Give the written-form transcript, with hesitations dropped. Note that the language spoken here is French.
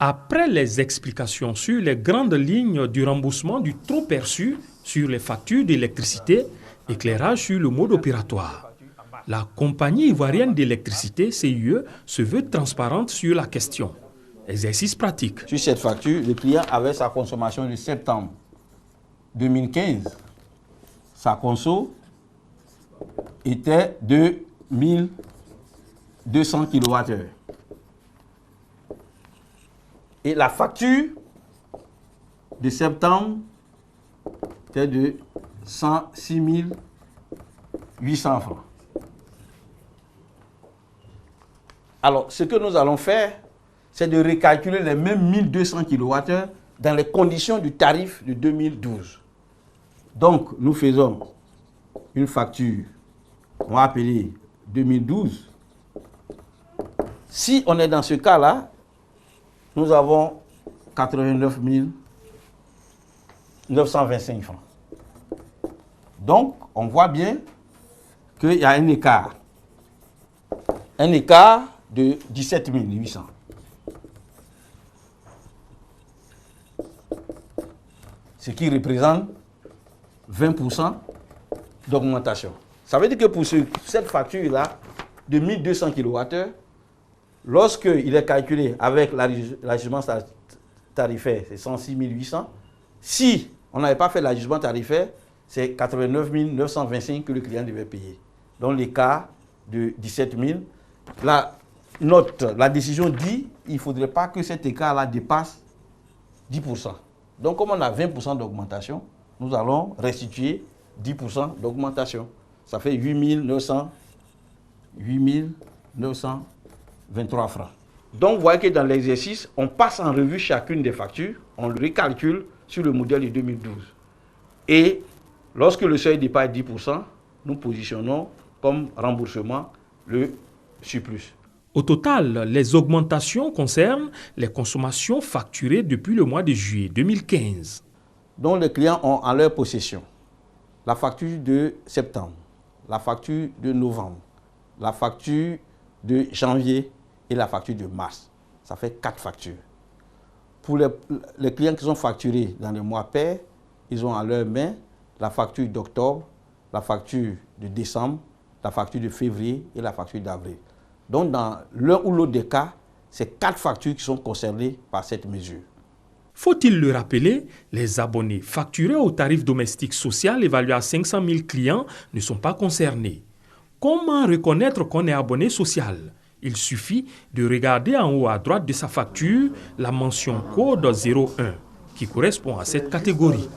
Après les explications sur les grandes lignes du remboursement du trop perçu sur les factures d'électricité, éclairage sur le mode opératoire. La compagnie ivoirienne d'électricité, CIE, se veut transparente sur la question. Exercice pratique. Sur cette facture, le client avait sa consommation de septembre 2015. Sa conso était de 1200 kWh. Et la facture de septembre était de 106 800 francs. Alors, ce que nous allons faire, c'est de recalculer les mêmes 1200 kWh dans les conditions du tarif de 2012. Donc, nous faisons une facture, on va appeler 2012. Si on est dans ce cas-là, nous avons 89 925 francs. Donc, on voit bien qu'il y a un écart. Un écart de 17 800. Ce qui représente 20% d'augmentation. Ça veut dire que pour cette facture-là, de 1200 kWh, lorsqu'il est calculé avec l'ajustement tarifaire, c'est 106 800. Si on n'avait pas fait l'ajustement tarifaire, c'est 89 925 que le client devait payer. Donc l'écart de 17 000. La décision dit qu'il ne faudrait pas que cet écart-là dépasse 10%. Donc comme on a 20% d'augmentation, nous allons restituer 10% d'augmentation. Ça fait 8 923 francs. Donc vous voyez que dans l'exercice, on passe en revue chacune des factures, on le recalcule sur le modèle de 2012. Et lorsque le seuil dépasse 10%, nous positionnons comme remboursement le surplus. Au total, les augmentations concernent les consommations facturées depuis le mois de juillet 2015. Donc les clients ont en leur possession la facture de septembre, la facture de novembre, la facture de janvier et la facture de mars. Ça fait 4 factures. Pour les clients qui sont facturés dans le mois pair, ils ont en leur main la facture d'octobre, la facture de décembre, la facture de février et la facture d'avril. Donc dans l'un ou l'autre des cas, c'est 4 factures qui sont concernées par cette mesure. Faut-il le rappeler, les abonnés facturés au tarif domestique social évalué à 500 000 clients ne sont pas concernés. Comment reconnaître qu'on est abonné social? Il suffit de regarder en haut à droite de sa facture la mention code 01 qui correspond à cette catégorie.